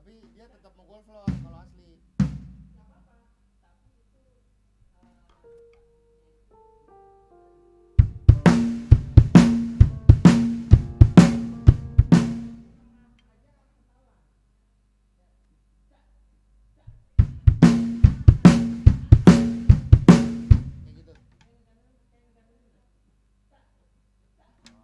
Tapi dia tetap mau golf loh kalau asli. Kayak gitu. Makasih bang.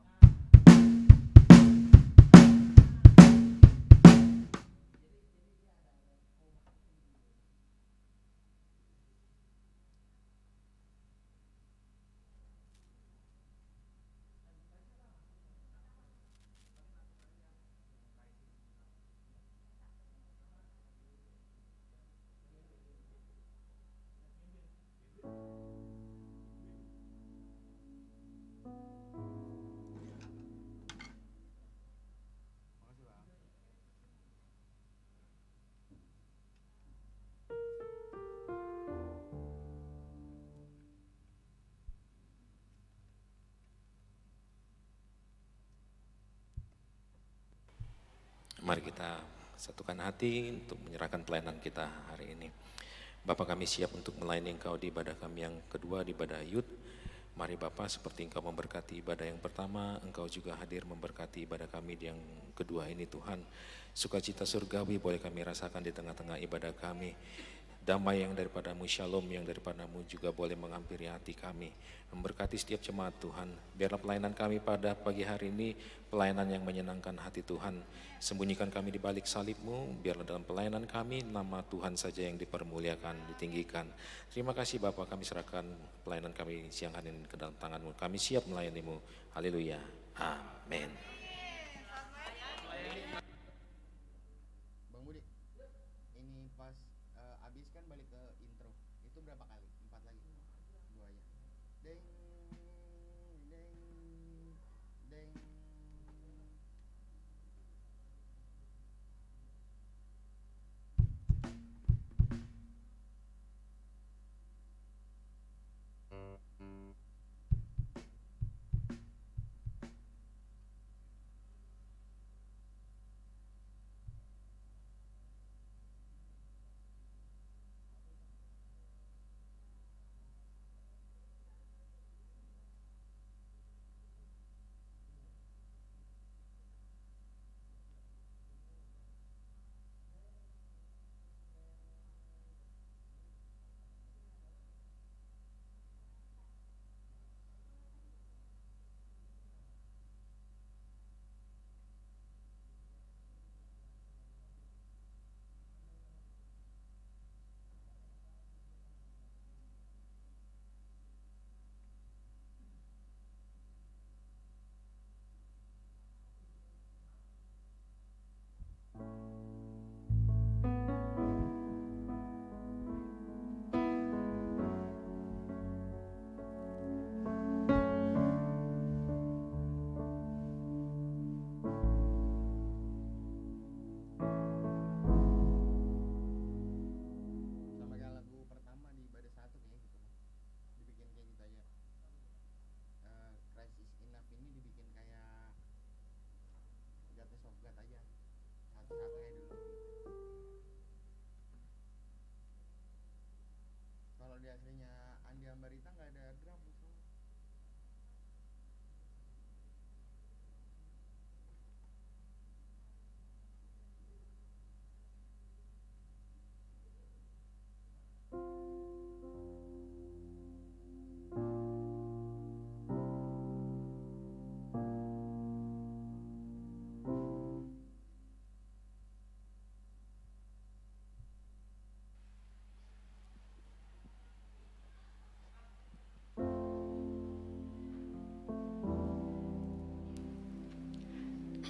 Mari kita satukan hati untuk menyerahkan pelayanan kita hari ini. Bapak, kami siap untuk melayani Engkau di ibadah kami yang kedua, di ibadah Youth. Mari Bapak, seperti Engkau memberkati ibadah yang pertama, Engkau juga hadir memberkati ibadah kami yang kedua ini Tuhan. Sukacita surgawi boleh kami rasakan di tengah-tengah ibadah kami. Damai yang daripadamu, shalom yang daripadamu juga boleh menghampiri hati kami. Memberkati setiap jemaat Tuhan. Biarlah pelayanan kami pada pagi hari ini pelayanan yang menyenangkan hati Tuhan. Sembunyikan kami di balik salib-Mu, biarlah dalam pelayanan kami nama Tuhan saja yang dipermuliakan, ditinggikan. Terima kasih Bapak, kami serahkan pelayanan kami siang hari ini ke dalam tangan-Mu. Kami siap melayani-Mu. Haleluya. Amin. Bang Budi, ini pas abis kan balik ke intro. Itu berapa kali? 4 lagi. 2 aja. Deng, deng, deng. Sama kayak lagu pertama di ibadah satu kayak gitu. Dibikin kayak gitu aja. Christ is enough ini dibikin kayak God is of God aja. Satu-satu aja dulu. Kalau di aslinya Andi Ambarita nggak ada drum so.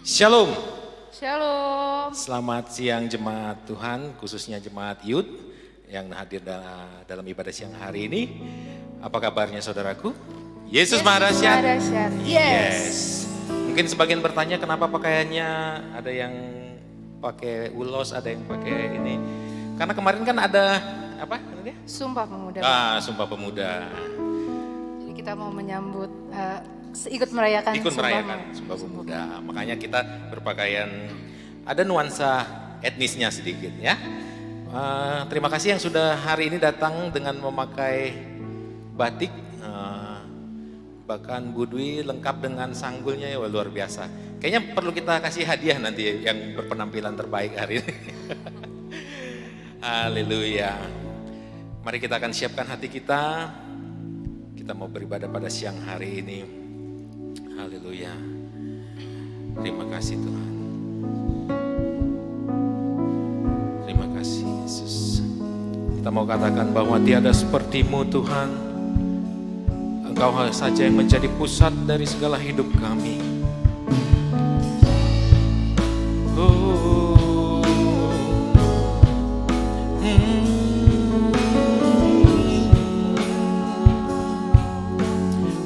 Shalom. Shalom. Selamat siang jemaat Tuhan, khususnya jemaat Youth yang hadir dalam ibadah siang hari ini. Apa kabarnya saudaraku? Yesus Maha Dahsyat. Yes. Mungkin sebagian bertanya kenapa pakaiannya ada yang pakai ulos, ada yang pakai ini. Karena kemarin kan ada apa namanya? Sumpah Pemuda. Sumpah Pemuda. Jadi kita mau menyambut, ikut merayakan Ikut merayakan Sumpah Pemuda. Makanya kita berpakaian ada nuansa etnisnya sedikit ya. Terima kasih yang sudah hari ini datang dengan memakai batik. Bahkan Bu Dwi lengkap dengan sanggulnya ya, luar biasa. Kayaknya perlu kita kasih hadiah nanti yang berpenampilan terbaik hari ini. Haleluya. Mari kita akan siapkan hati kita. Kita mau beribadah pada siang hari ini. Haleluya. Terima kasih Tuhan. Terima kasih Yesus. Kita mau katakan bahwa tiada seperti-Mu Tuhan. Engkau saja yang menjadi pusat dari segala hidup kami.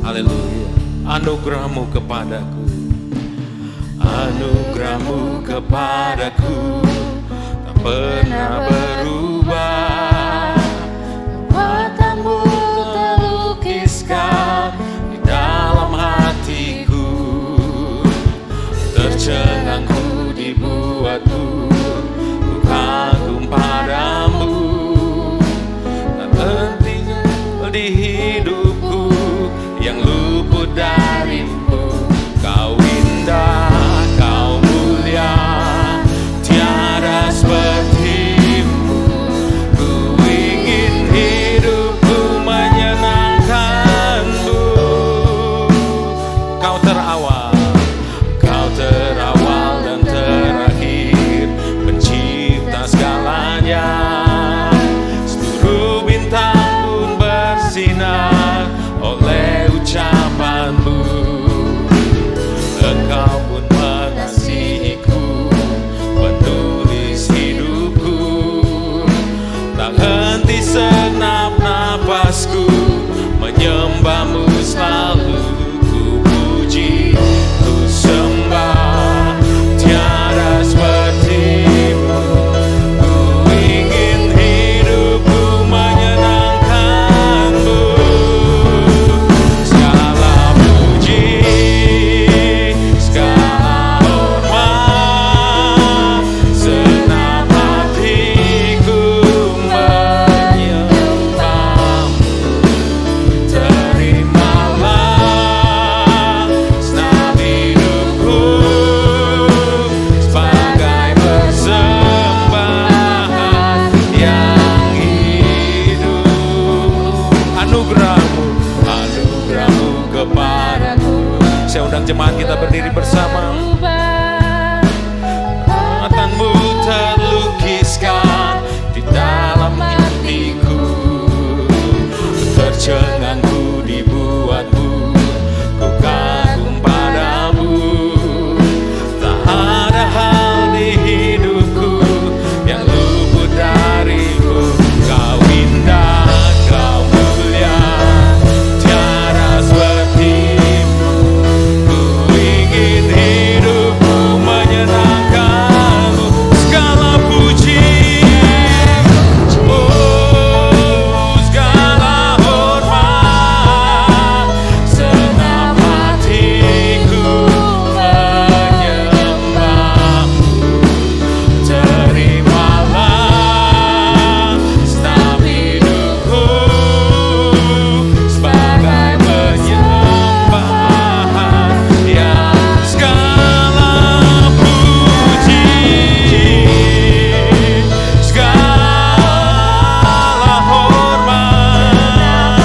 Haleluya. Anugerah-Mu kepadaku, anugerah-Mu kepadaku tak pernah berubah. Matamu terlukiskan di dalam hatiku, tercengangku dibuatku, ku kagum padamu. Tak hentinya di hidupku yang luput darimu. Kau indah, Kau mulia, tiada seperti-Mu. Ku ingin hidupku menyenangkan-Mu. Kau terawal dan terakhir, pencipta segalanya. Seluruh bintang pun bersinar oleh ucapan-Mu. Engkau pun mengasihiku, penulis hidupku. Tak henti segenap napasku, menyembah-Mu selalu. Ku puji, ku sembah, tiada seperti-Mu. Ku ingin hidupku menyenangkan-Mu. Segala puji, segala hormat, segenap hatiku menyembah-Mu. Terimalah segenap hidupku sebagai persembahan yang hidup. Anugerah-Mu, anugerah-Mu kepadaku. Saya undang jemaat kita berdiri bersama. Matamu terlukiskan di dalam hatiku, tercengangku dibuatmu, ku kagum padamu. Tak ada hal di hidupku yang luput darimu. Kau indah, Kau mulia, tiada seperti-Mu. Ku ingin hidupku menyenangkan-Mu. Segala puji, segala hormat, segenap hatiku menyembah-Mu. Terimalah segenap hidupku sebagai penyembahan yang segala puji, segala hormat,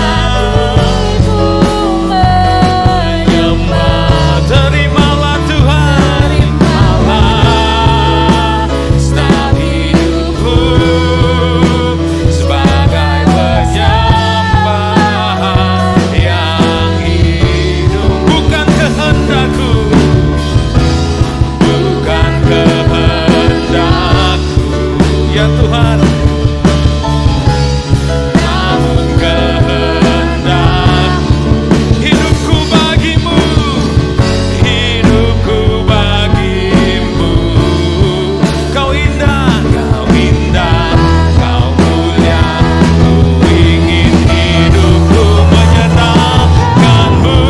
menyembah. Terimalah Tuhan, terimalah segenap hidupku sebagai penyembahan yang hidup. Bukan kehendakku, bukan kehendakku, ya Tuhan, namun kehendak-Mu. Hidupku bagi-Mu, hidupku bagi-Mu. Kau indah, Kau mulia. Ku ingin hidupku menyenangkan-Mu.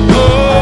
Oh,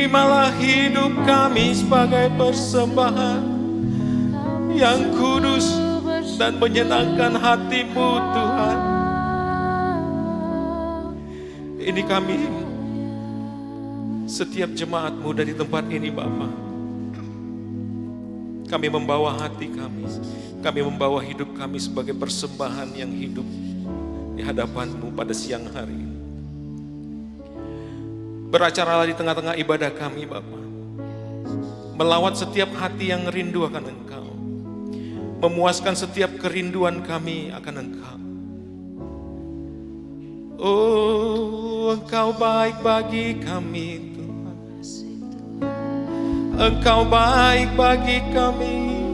terimalah hidup kami sebagai persembahan yang kudus dan menyenangkan hati-Mu Tuhan. Ini kami, setiap jemaat muda di tempat ini Bapa. Kami membawa hati kami membawa hidup kami sebagai persembahan yang hidup di hadapan-Mu pada siang hari ini. Beracaralah di tengah-tengah ibadah kami Bapa. Melawat setiap hati yang rindu akan Engkau. Memuaskan setiap kerinduan kami akan Engkau. Oh, Engkau baik bagi kami Tuhan. Engkau baik bagi kami.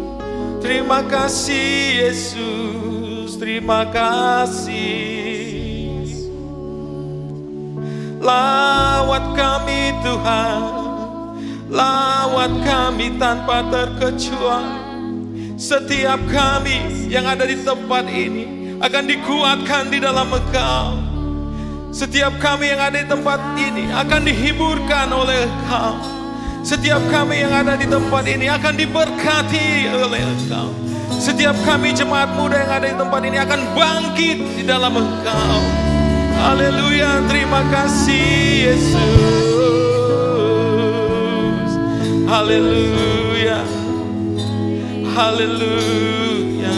Terima kasih Yesus, terima kasih. Lawat kami Tuhan, lawat kami tanpa terkecuali. Setiap kami yang ada di tempat ini akan dikuatkan di dalam Engkau. Setiap kami yang ada di tempat ini akan dihiburkan oleh Engkau. Setiap kami yang ada di tempat ini akan diberkati oleh Engkau. Setiap kami jemaat muda yang ada di tempat ini akan bangkit di dalam Engkau. Haleluya, terima kasih Yesus. Haleluya, haleluya.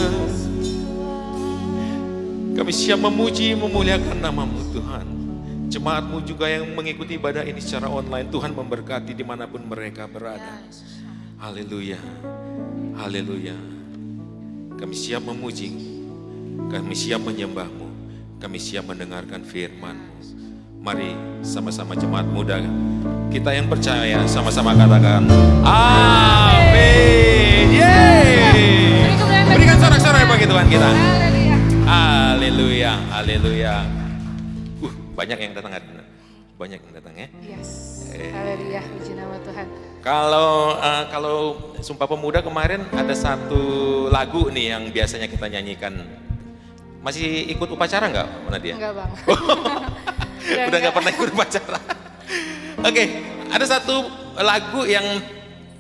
Kami siap memuji, memuliakan nama-Mu Tuhan. Jemaat-Mu juga yang mengikuti ibadah ini secara online, Tuhan memberkati dimanapun mereka berada. Haleluya, haleluya. Kami siap memuji, kami siap menyembah-Mu, kami siap mendengarkan firman-Mu. Mari sama-sama jemaat muda, kita yang percaya sama-sama katakan amin. Yeay. Berikan sorak-sorai bagi Tuhan kita. Haleluya, haleluya. Banyak yang datang hari ini. Banyak yang datang ya. Yes. Haleluya, puji nama Tuhan. Kalau Sumpah Pemuda kemarin ada satu lagu nih yang biasanya kita nyanyikan. Masih ikut upacara nggak, Nadia? Enggak Bang. Udah nggak pernah ikut upacara. Oke, ada satu lagu yang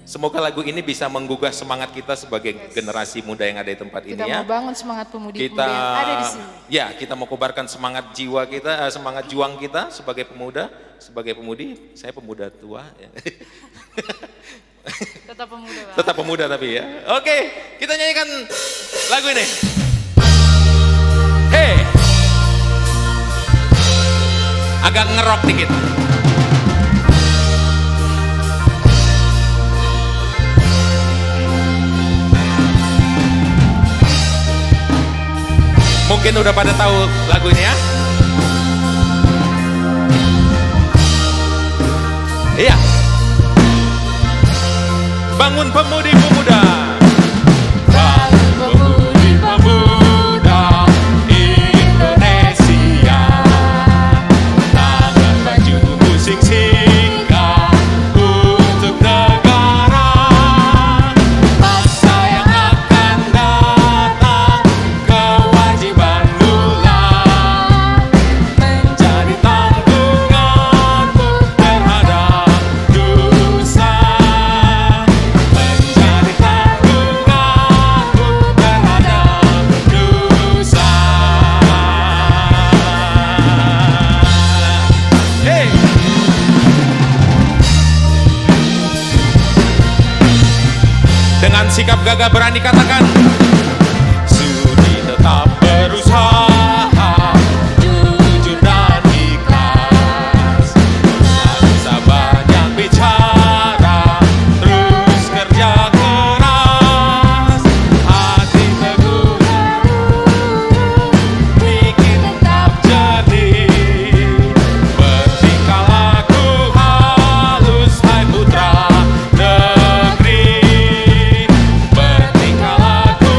semoga lagu ini bisa menggugah semangat kita sebagai generasi muda yang ada di tempat ini ya. Kita mau bangun semangat pemudi Kita yang ada di sini. Ya, kita mau kobarkan semangat jiwa kita, semangat juang kita sebagai pemuda, sebagai pemudi. Saya pemuda tua. Ya. Tetap pemuda Bang. Tetap pemuda tapi ya. Oke, kita nyanyikan lagu ini. Hey, agak ngerok dikit. Mungkin udah pada tahu lagu ini ya. Iya. Bangun pemudi-pemuda. Bangun pemudi-pemuda Indonesia. Tangan baju musik singkat untuk negara. Masa yang akan datang kewajiban mula menjadi tanggunganmu terhadap dosa. Menjadi tanggunganmu terhadap dosa. Hey. Dengan sikap gagah berani katakan, sudi tetap berusaha, jujur dan ikhlas. Tak usah banyak bicara, terus kerja keras. Hati teguh, bikin tetap jernih. Bertingkah laku halus, hai putra negeri. Bertingkah laku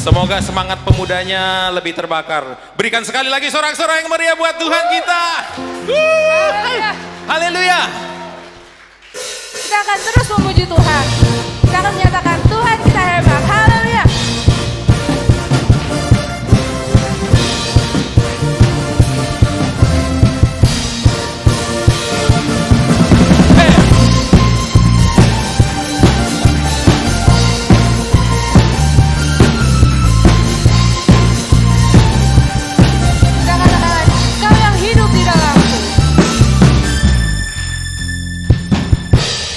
Semoga semangat pemudanya lebih terbakar. Berikan sekali lagi sorak-sorak yang meriah buat Tuhan kita. Haleluya. Kita akan terus memuji Tuhan. Kita akan menyatakan Tuhan kita hebat. Haleluya. Kita katakan, Kau yang hidup di dalamku.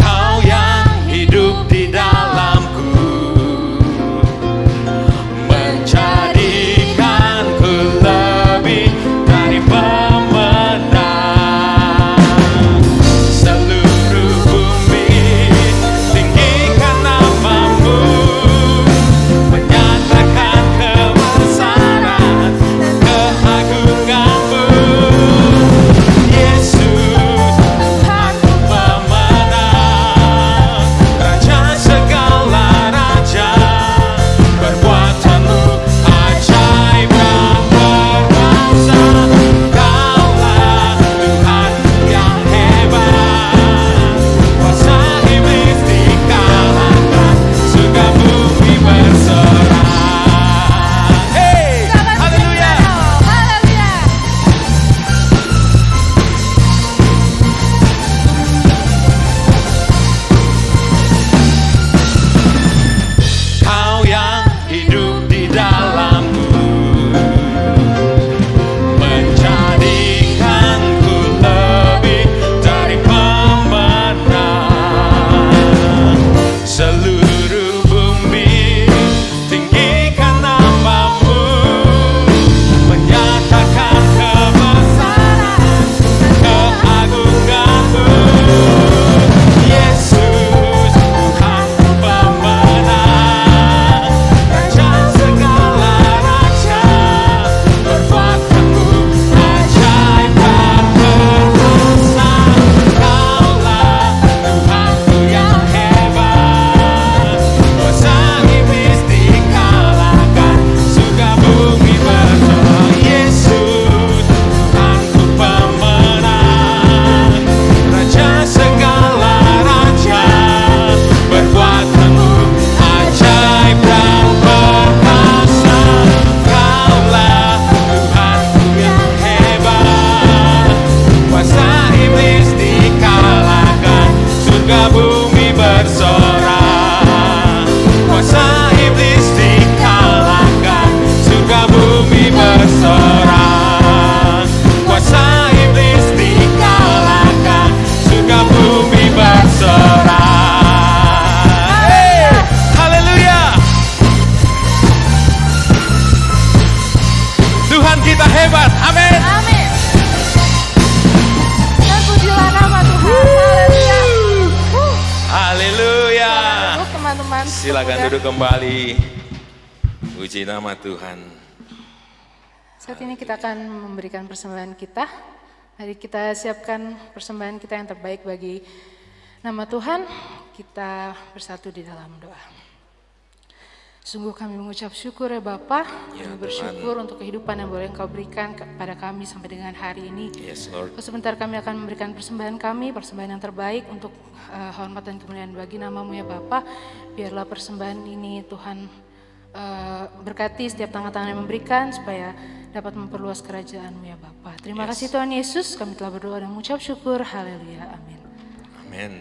Kau yang hidup di dalamku, menjadikanku lebih dari pemenang. Seluruh bumi tinggikan namamu, menyatakan kebesaran dan keagunganmu. Yesus, Tuhanku pemenang, Raja segala raja. Perbuatanmu ajaib dan perkasa. Kaulah Tuhan yang hebat, kuasa iblis dikalahkan, surga bumi bersorak. Hey, haleluya. Haleluya. Kau yang hidup di dalamku, menjadikanku lebih dari pemenang. Seluruh bumi tinggikan namamu, menyatakan kebesaran dan keagunganmu. Yesus, Tuhanku pemenang, Raja segala raja. Perbuatanmu ajaib dan perkasa. Kaulah Tuhanku yang hebat, kuasa iblis dikalahkan, surga bumi bersorak. Yesus, Tuhanku pemenang, Raja segala raja. Perbuatanmu ajaib dan perkasa. Kaulah Tuhanku yang hebat, kuasa iblis dikalahkan, surga bumi bersorak. Kuasa iblis dikalahkan, surga bumi bersorak. Kuasa iblis dikalahkan, surga bumi bersorak. Hey, haleluya. Tuhan kita hebat. Amin. Amin. Dan pujilah nama Tuhan. Haleluya. Haleluya. Duduk, teman-teman. Silakan Pemuda. duduk kembali. Puji nama Tuhan. Saat ini kita akan memberikan persembahan kita. Mari kita siapkan persembahan kita yang terbaik bagi nama Tuhan. Kita bersatu di dalam doa. Sungguh kami mengucap syukur ya Bapa, Ya, kami bersyukur untuk kehidupan yang boleh Engkau berikan kepada kami sampai dengan hari ini. Yes Lord. Sebentar kami akan memberikan persembahan kami, persembahan yang terbaik untuk hormat dan kemuliaan bagi nama-Mu ya Bapa. Biarlah persembahan ini Tuhan berkati setiap tangan-tangan yang memberikan supaya dapat memperluas kerajaan-Mu ya Bapa. Terima Yes. kasih Tuhan Yesus, kami telah berdoa dan mengucap syukur. Haleluya, amin. Amin.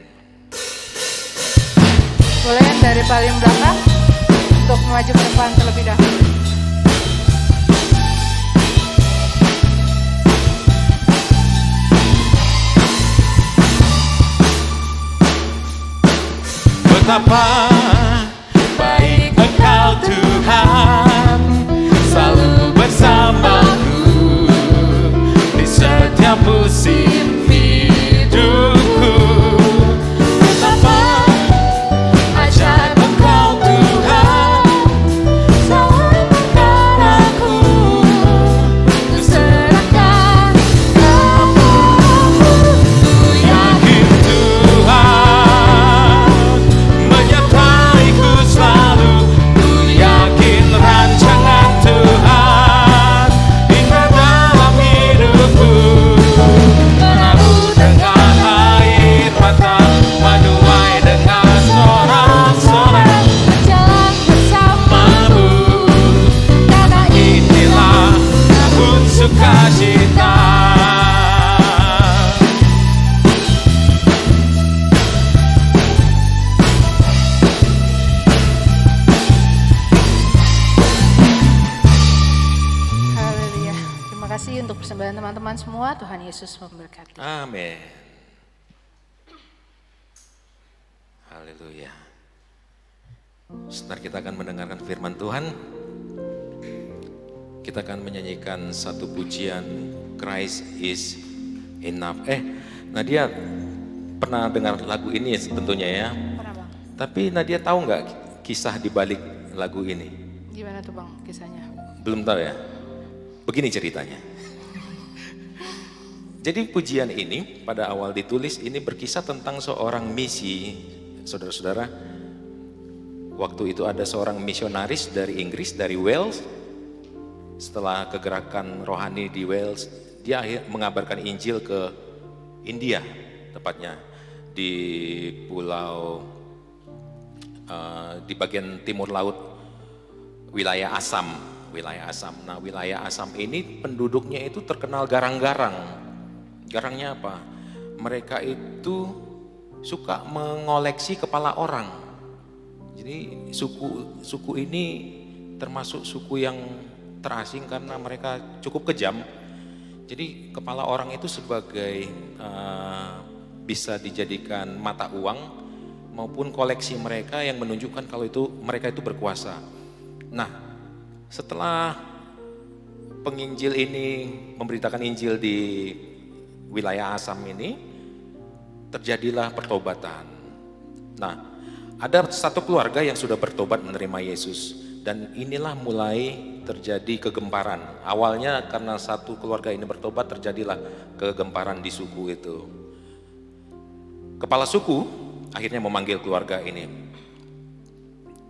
Boleh dari paling belakang untuk maju ke depan terlebih dahulu. Betapa baik Engkau Tuhan, selalu bersamaku di setiap musim hidupku. Betapa ajaib Engkau Tuhan, selalu menyerahkan aku untuk serahkan kepadamu. Ku yakin Tuhan menyertaiku selalu, ku yakin rencana persembahan teman-teman semua. Tuhan Yesus memberkati. Amin. Haleluya. Sebentar kita akan mendengarkan firman Tuhan. Kita akan menyanyikan satu pujian, Christ is enough. Nadia pernah dengar lagu ini tentunya ya. Pernah Bang? Tapi Nadia tahu nggak kisah di balik lagu ini? Gimana tuh Bang kisahnya? Belum tahu ya? Begini ceritanya. Jadi pujian ini pada awal ditulis ini berkisah tentang seorang misi. Saudara-saudara, waktu itu ada seorang misionaris dari Inggris, dari Wales. Setelah kegerakan rohani di Wales, dia mengabarkan Injil ke India, tepatnya di pulau di bagian timur laut, wilayah Assam. Nah, wilayah Assam ini penduduknya itu terkenal garang-garang. Garangnya apa? Mereka itu suka mengoleksi kepala orang. Jadi suku ini termasuk suku yang terasing karena mereka cukup kejam. Jadi kepala orang itu sebagai bisa dijadikan mata uang maupun koleksi mereka yang menunjukkan kalau mereka itu berkuasa. Nah, setelah penginjil ini memberitakan Injil di wilayah Assam ini, terjadilah pertobatan. Nah, ada satu keluarga yang sudah bertobat menerima Yesus, dan inilah mulai terjadi kegemparan. Awalnya karena satu keluarga ini bertobat, terjadilah kegemparan di suku itu. Kepala suku akhirnya memanggil keluarga ini.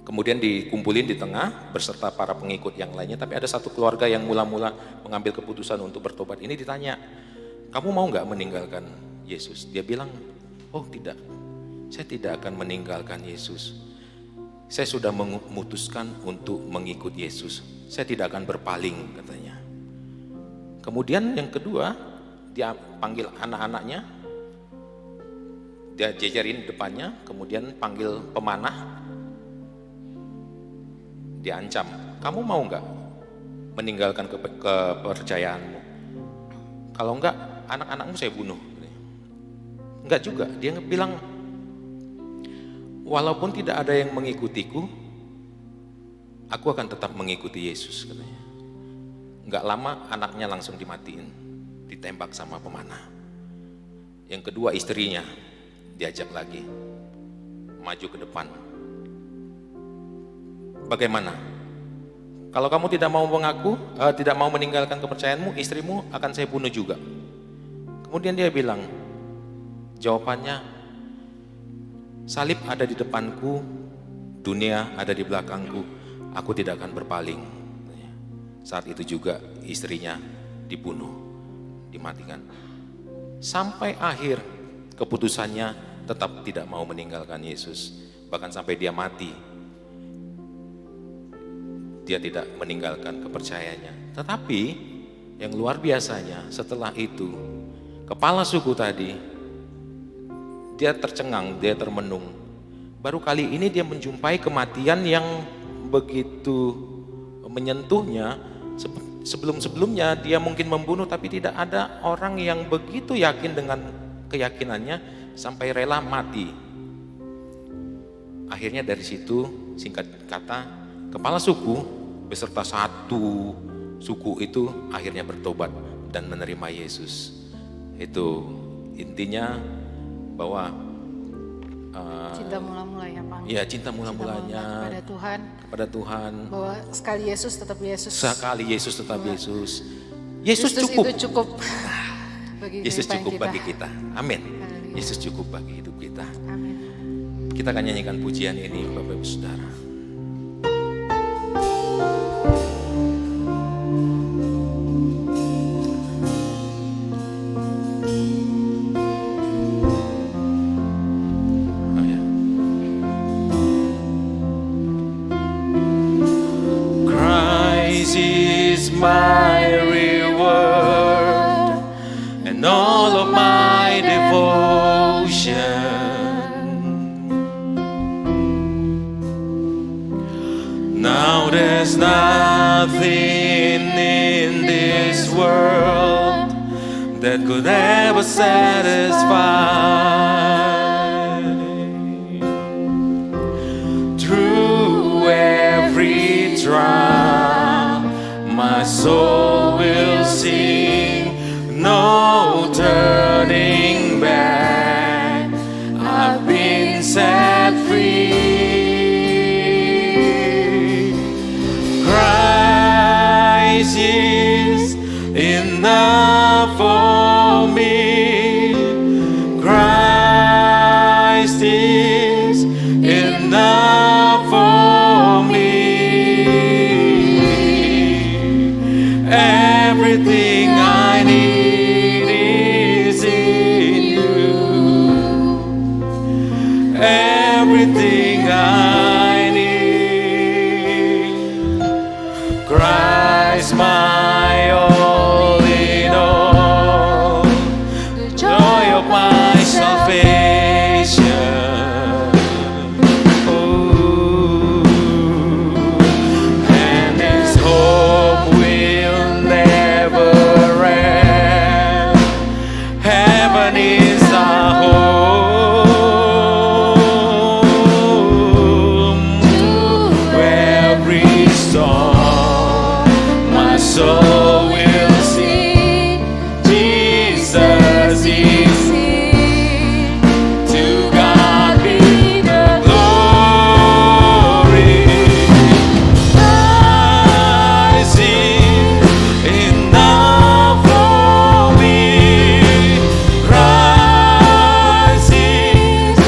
Kemudian dikumpulin di tengah beserta para pengikut yang lainnya, tapi ada satu keluarga yang mula-mula mengambil keputusan untuk bertobat. Ini ditanya, kamu mau nggak meninggalkan Yesus? Dia bilang, oh tidak, saya tidak akan meninggalkan Yesus. Saya sudah memutuskan untuk mengikut Yesus. Saya tidak akan berpaling, katanya. Kemudian yang kedua, dia panggil anak-anaknya, dia jejerin depannya, kemudian panggil pemanah, dia ancam, kamu mau nggak meninggalkan kepercayaanmu? Kalau enggak, anak-anakmu saya bunuh. Enggak juga, dia bilang, walaupun tidak ada yang mengikutiku, aku akan tetap mengikuti Yesus, katanya. Enggak lama anaknya langsung dimatiin, ditembak sama pemanah. Yang kedua istrinya diajak lagi maju ke depan. Bagaimana? Kalau kamu tidak mau mengaku, tidak mau meninggalkan kepercayaanmu, istrimu akan saya bunuh juga. Kemudian dia bilang, jawabannya, salib ada di depanku, dunia ada di belakangku, aku tidak akan berpaling. Saat itu juga istrinya dibunuh, dimatikan. Sampai akhir keputusannya tetap tidak mau meninggalkan Yesus. Bahkan sampai dia mati, dia tidak meninggalkan kepercayaannya. Tetapi yang luar biasanya setelah itu, kepala suku tadi, dia tercengang, dia termenung. Baru kali ini dia menjumpai kematian yang begitu menyentuhnya. Sebelum-sebelumnya dia mungkin membunuh, tapi tidak ada orang yang begitu yakin dengan keyakinannya sampai rela mati. Akhirnya dari situ, singkat kata, kepala suku beserta satu suku itu akhirnya bertobat dan menerima Yesus. Itu intinya bahwa cinta mula-mula ya Bang. Ya, cinta mula-mulanya kepada Tuhan. Bahwa sekali Yesus tetap Yesus. Sekali Yesus tetap Yesus. Yesus cukup. Itu cukup bagi Yesus cukup kita. bagi kita. Amin. Haleluya. Yesus cukup bagi hidup kita. Amin. Kita akan nyanyikan pujian ini, Bapak Ibu Saudara. My reward and all of my devotion. Now there's nothing in this world that could ever satisfy. Through every trial, my soul will sing, no turning back. I've been set free. Christ is enough for me. Christ is enough for me. Everything I need is in you. Everything I need. Christ my all in all, the joy of my salvation. Ooh. And His hope will never end. Heaven is our home. To every storm, my soul will sing. Jesus is King. To God be the glory. Christ is enough for me. Christ is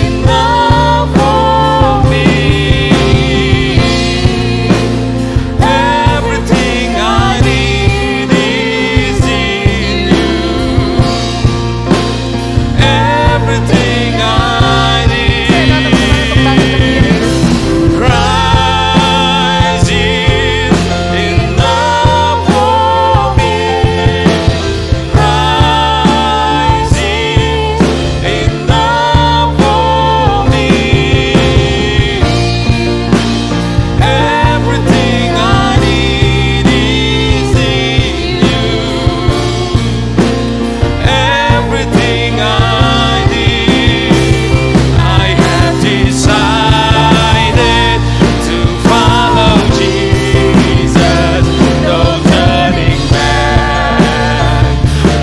enough for me. Everything I need is in you. Everything I need. Christ is enough for me. Christ is enough for me. Everything I need is in you. Everything I need. I have decided to follow Jesus. No turning back.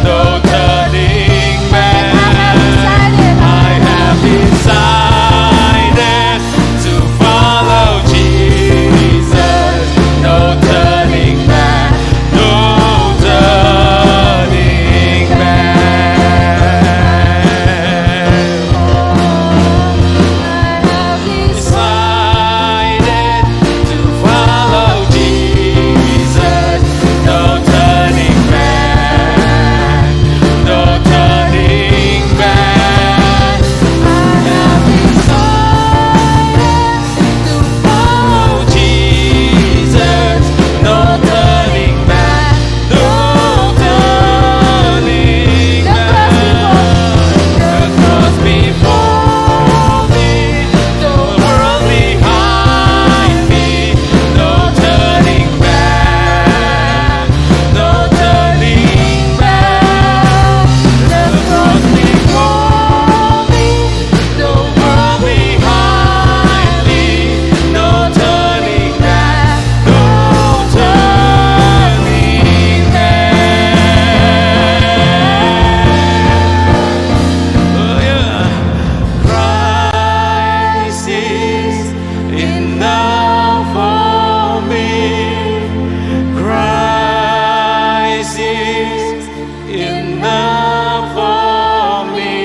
No turning back. I have decided to follow Jesus. No turning back. No turning decided to follow Jesus. No turning back. No turning back. Follow Jesus. No turning back. No turning back. The cross before me, the world behind me. No turning back. No turning back. The cross before me, the world behind me. No turning back. No turning back. Oh yeah. Christ is enough for me. Christ is enough for me.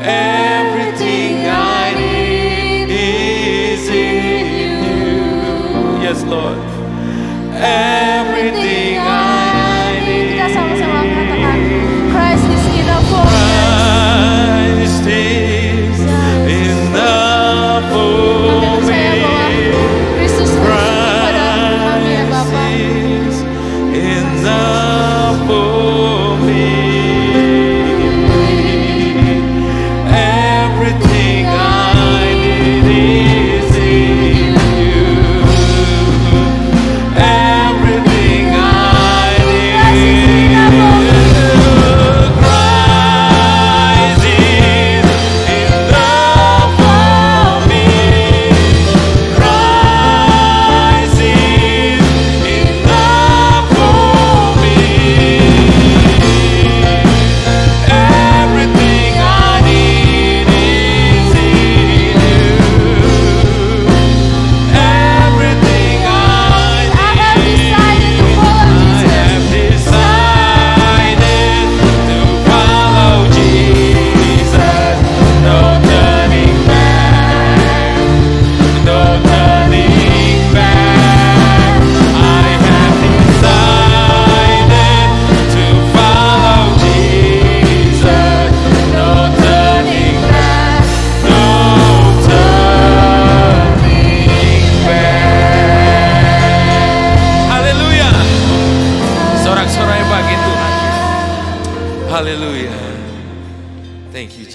Everything I need is in you. Yes, Lord. Everything I need. Kita sama-sama mengatakan Christ is enough for me. Christ is enough for Kami percaya bahwa me. Kristus kepada kami ya Bapa. Christ is enough for me. Everything I need is in you.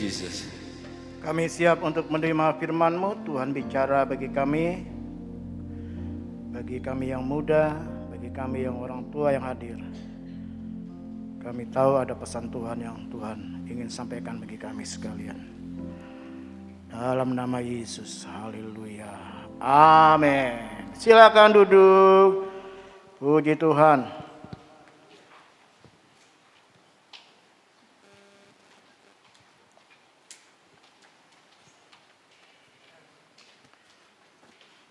Jesus. Kami siap untuk menerima firman-Mu. Tuhan bicara bagi kami yang muda, bagi kami yang orang tua yang hadir. Kami tahu ada pesan Tuhan yang Tuhan ingin sampaikan bagi kami sekalian. Dalam nama Yesus, haleluya. Amin. Silakan duduk. Puji Tuhan.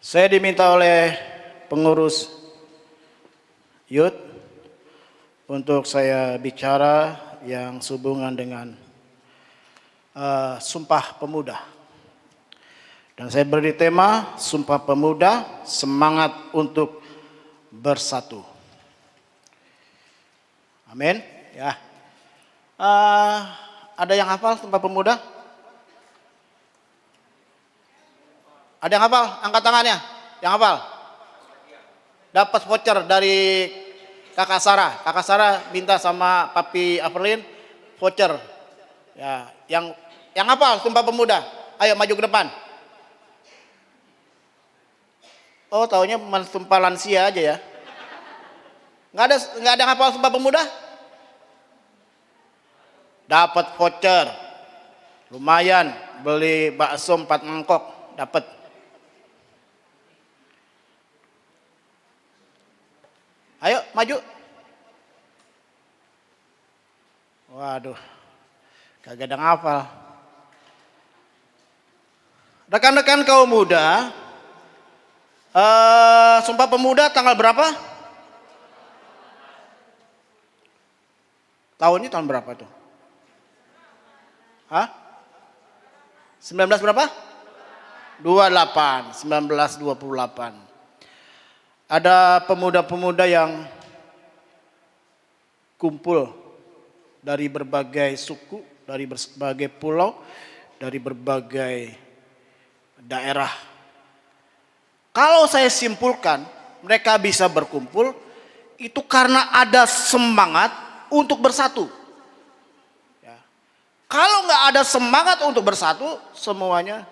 Saya diminta oleh pengurus youth untuk saya bicara yang sehubungan dengan Sumpah Pemuda. Dan saya beri tema Sumpah Pemuda, semangat untuk bersatu. Amin. Ya. Ada yang hafal Sumpah Pemuda? Ada yang hafal? Angkat tangannya. Yang hafal? Dapat voucher dari Kakak Sarah. Kakak Sarah minta sama Papi Averlin voucher. Ya, yang hafal Sumpah Pemuda. Ayo maju ke depan. Oh, taunya Sumpah Lansia aja ya. Nggak ada yang hafal Sumpah Pemuda? Dapat voucher. Lumayan, beli bakso 4 mangkok, dapat. Ayo maju. Waduh, kagak ada ngafal. Rekan-rekan kaum muda, Sumpah Pemuda tanggal berapa? Tahunnya tahun berapa tuh? Hah? 19 berapa? 28, 1928. Ada pemuda-pemuda yang kumpul dari berbagai suku, dari berbagai pulau, dari berbagai daerah. Kalau saya simpulkan, mereka bisa berkumpul itu karena ada semangat untuk bersatu. Ya. Kalau nggak ada semangat untuk bersatu, semuanya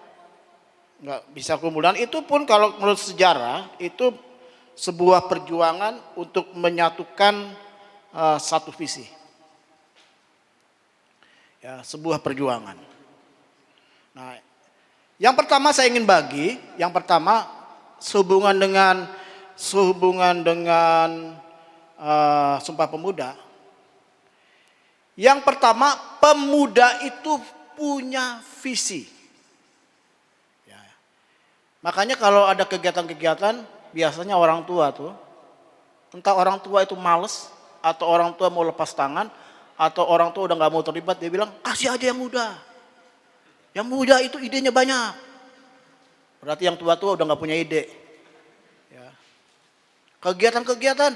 nggak bisa kumpul. Dan itu pun kalau menurut sejarah itu sebuah perjuangan untuk menyatukan satu visi. Ya, sebuah perjuangan. Nah, yang pertama saya ingin bagi, yang pertama sehubungan dengan Sumpah Pemuda. Yang pertama, pemuda itu punya visi. Ya. Makanya kalau ada kegiatan-kegiatan, biasanya orang tua tuh, entah orang tua itu males, atau orang tua mau lepas tangan, atau orang tua udah gak mau terlibat, dia bilang kasih aja yang muda. Yang muda itu idenya banyak. Berarti yang tua-tua udah gak punya ide. Ya. Kegiatan-kegiatan,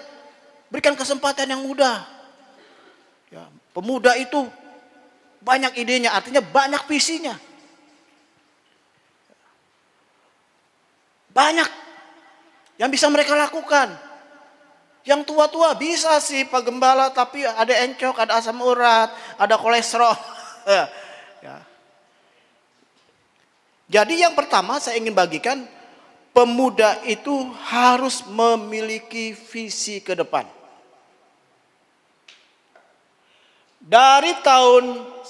berikan kesempatan yang muda. Ya. Pemuda itu banyak idenya, artinya banyak visinya. Banyak yang bisa mereka lakukan. Yang tua-tua bisa sih Pak Gembala, tapi ada encok, ada asam urat, ada kolesterol. Ya. Jadi yang pertama saya ingin bagikan, pemuda itu harus memiliki visi ke depan. Dari 28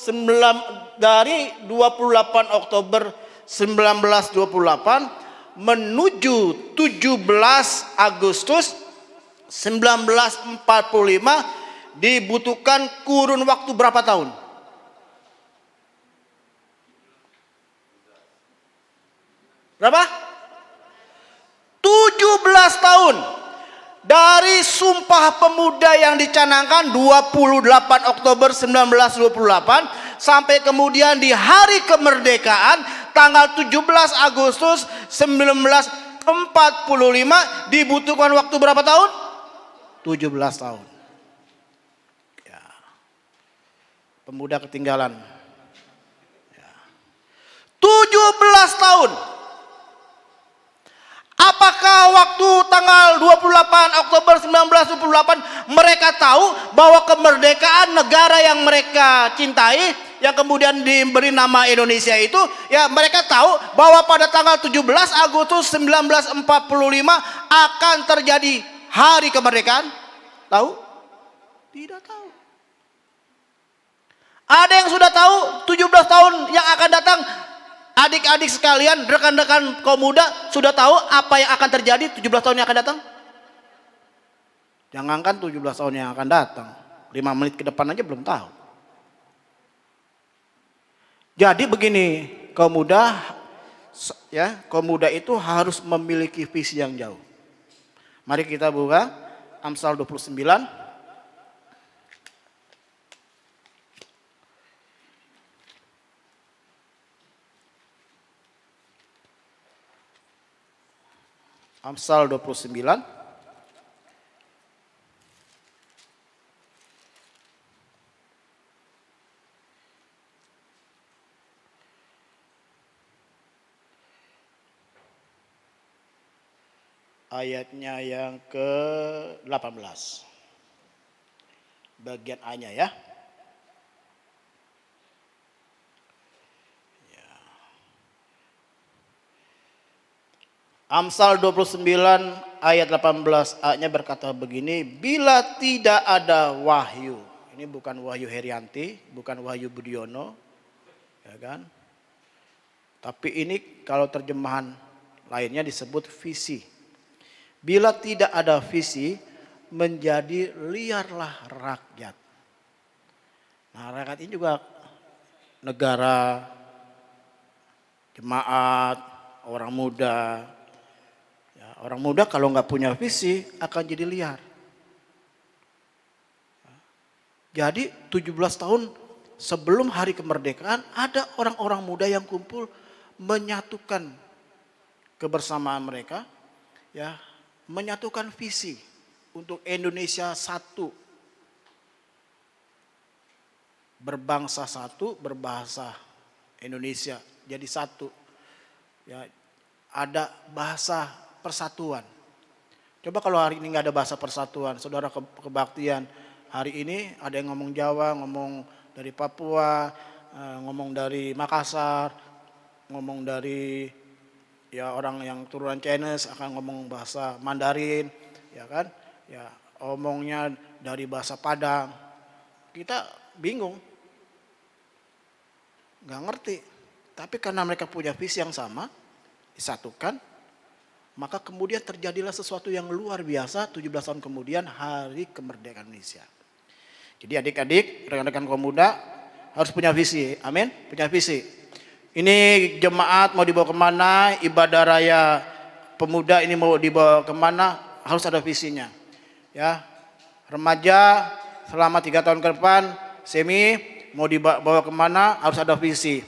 Oktober 1928 menuju 17 Agustus 1945 dibutuhkan kurun waktu berapa tahun? Berapa? 17 tahun. Dari Sumpah Pemuda yang dicanangkan 28 Oktober 1928 sampai kemudian di hari kemerdekaan tanggal 17 Agustus 1945 dibutuhkan waktu berapa tahun? 17 tahun. Ya. Pemuda ketinggalan. Ya. 17 tahun. Apakah waktu tanggal 28 Oktober 1928 mereka tahu bahwa kemerdekaan negara yang mereka cintai, yang kemudian diberi nama Indonesia itu, ya mereka tahu bahwa pada tanggal 17 Agustus 1945 akan terjadi hari kemerdekaan? Tahu? Tidak tahu. Ada yang sudah tahu 17 tahun yang akan datang? Adik-adik sekalian, rekan-rekan kaum muda sudah tahu apa yang akan terjadi 17 tahun yang akan datang? Jangankan 17 tahun yang akan datang, 5 menit ke depan aja belum tahu. Jadi begini, kaum muda, ya, kaum muda itu harus memiliki visi yang jauh. Mari kita buka Amsal 29. Amsal 29. Ayatnya yang ke-18. Bagian A-nya ya. Amsal 29 ayat 18 A-nya berkata begini, bila tidak ada wahyu. Ini bukan Wahyu Herianti, bukan Wahyu Budiono, ya kan? Tapi ini kalau terjemahan lainnya disebut visi. Bila tidak ada visi, menjadi liarlah rakyat. Nah, rakyat ini juga negara, jemaat, orang muda. Ya, orang muda kalau nggak punya visi akan jadi liar. Jadi 17 tahun sebelum hari kemerdekaan ada orang-orang muda yang kumpul menyatukan kebersamaan mereka, ya, menyatukan visi untuk Indonesia satu, berbangsa satu, berbahasa Indonesia jadi satu. Ya, ada bahasa persatuan. Coba kalau hari ini nggak ada bahasa persatuan, saudara kebaktian hari ini ada yang ngomong Jawa, ngomong dari Papua, ngomong dari Makassar, ngomong dari ya orang yang turunan Chinese akan ngomong bahasa Mandarin, ya kan? Ya, omongnya dari bahasa Padang. Kita bingung. Nggak ngerti. Tapi karena mereka punya visi yang sama, disatukan, maka kemudian terjadilah sesuatu yang luar biasa 17 tahun kemudian hari kemerdekaan Indonesia. Jadi adik-adik, rekan-rekan kaum muda harus punya visi. Amin, punya visi. Ini jemaat mau dibawa kemana, ibadah raya pemuda ini mau dibawa kemana, harus ada visinya. Ya, remaja selama 3 tahun ke depan, semi mau dibawa kemana, harus ada visi.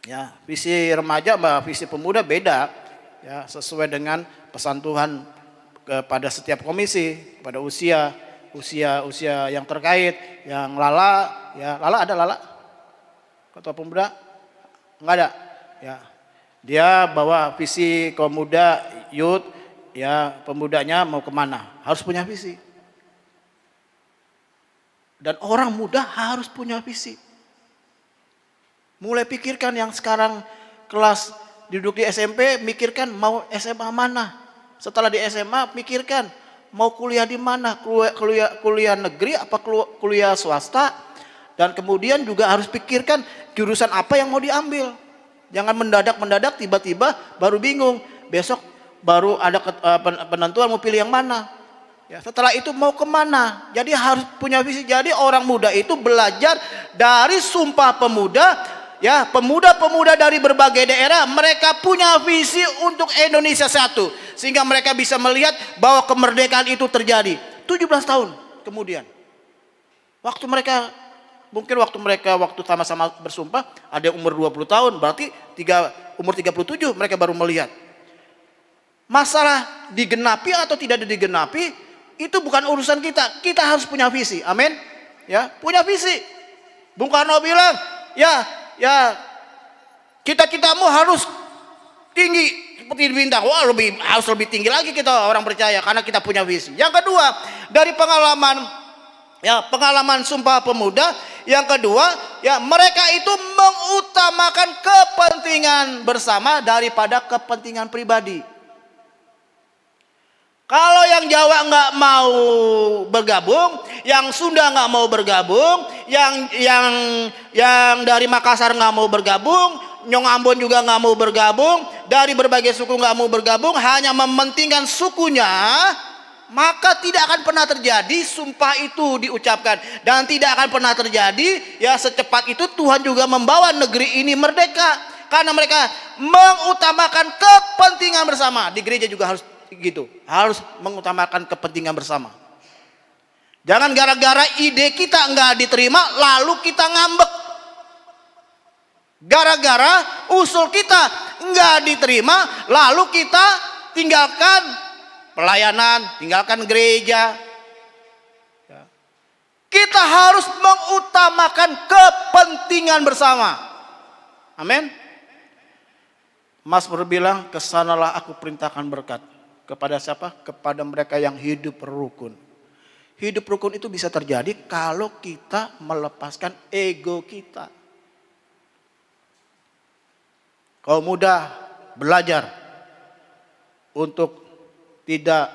Ya, visi remaja sama visi pemuda beda, ya, sesuai dengan pesan Tuhan kepada setiap komisi, pada usia yang terkait. Yang Lala, ya Lala ada Lala, ketua pemuda. Enggak ada, ya. Dia bawa visi kaum muda, youth, ya pemudanya mau kemana, harus punya visi. Dan orang muda harus punya visi. Mulai pikirkan yang sekarang kelas duduk di SMP, mikirkan mau SMA mana. Setelah di SMA, mikirkan mau kuliah di mana, kuliah negeri apa kuliah swasta. Dan kemudian juga harus pikirkan jurusan apa yang mau diambil. Jangan mendadak tiba-tiba baru bingung. Besok baru ada penentuan mau pilih yang mana. Ya, setelah itu mau kemana. Jadi harus punya visi. Jadi orang muda itu belajar dari Sumpah Pemuda. Ya, pemuda-pemuda dari berbagai daerah. Mereka punya visi untuk Indonesia satu. Sehingga mereka bisa melihat bahwa kemerdekaan itu terjadi. 17 tahun kemudian. Mungkin waktu mereka sama-sama bersumpah ada yang umur 20 tahun, berarti umur 37 mereka baru melihat. Masalah digenapi atau tidak digenapi itu bukan urusan kita. Kita harus punya visi. Amin. Ya, punya visi. Bung Karno bilang, ya cita-citamu harus tinggi seperti bintang. Wah, harus lebih tinggi lagi kita orang percaya karena kita punya visi. Yang kedua, dari pengalaman Ya, pengalaman Sumpah Pemuda. Yang kedua, ya mereka itu mengutamakan kepentingan bersama daripada kepentingan pribadi. Kalau yang Jawa nggak mau bergabung, yang Sunda nggak mau bergabung, yang dari Makassar nggak mau bergabung, Nyong Ambon juga nggak mau bergabung, dari berbagai suku nggak mau bergabung, hanya mementingkan sukunya, maka tidak akan pernah terjadi sumpah itu diucapkan, dan tidak akan pernah terjadi ya secepat itu Tuhan juga membawa negeri ini merdeka, karena mereka mengutamakan kepentingan bersama. Di gereja juga harus gitu, harus mengutamakan kepentingan bersama. Jangan gara-gara ide kita nggak diterima lalu kita ngambek. Gara-gara usul kita nggak diterima lalu kita tinggalkan pelayanan, tinggalkan gereja. Kita harus mengutamakan kepentingan bersama. Amin. Mas berbilang, kesanalah aku perintahkan berkat. Kepada siapa? Kepada mereka yang hidup rukun. Hidup rukun itu bisa terjadi kalau kita melepaskan ego kita. Kaum muda belajar untuk tidak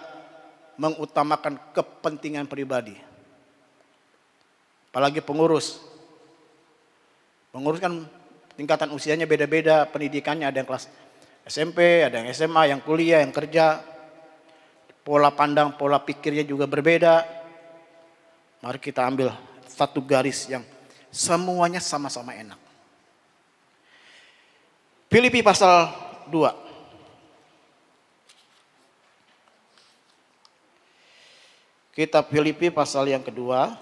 mengutamakan kepentingan pribadi. Apalagi pengurus. Pengurus kan tingkatan usianya beda-beda, pendidikannya ada yang kelas SMP, ada yang SMA, yang kuliah, yang kerja. Pola pandang, pola pikirnya juga berbeda. Mari kita ambil satu garis yang semuanya sama-sama enak. Filipi pasal 2. Kitab Filipi pasal yang kedua.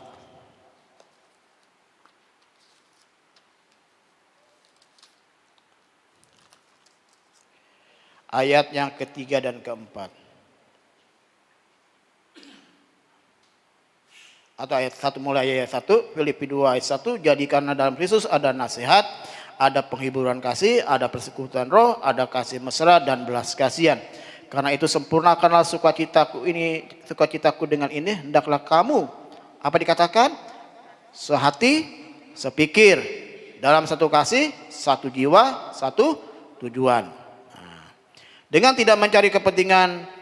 Ayat yang ketiga dan keempat. Atau ayat 1, mulai ayat 1, Filipi 2 ayat 1, jadi karena dalam Kristus ada nasihat, ada penghiburan kasih, ada persekutuan roh, ada kasih mesra dan belas kasihan. Karena itu sempurnakanlah sukacitaku dengan ini, hendaklah kamu, apa dikatakan? Sehati, sepikir, dalam satu kasih, satu jiwa, satu tujuan. Dengan tidak mencari kepentingan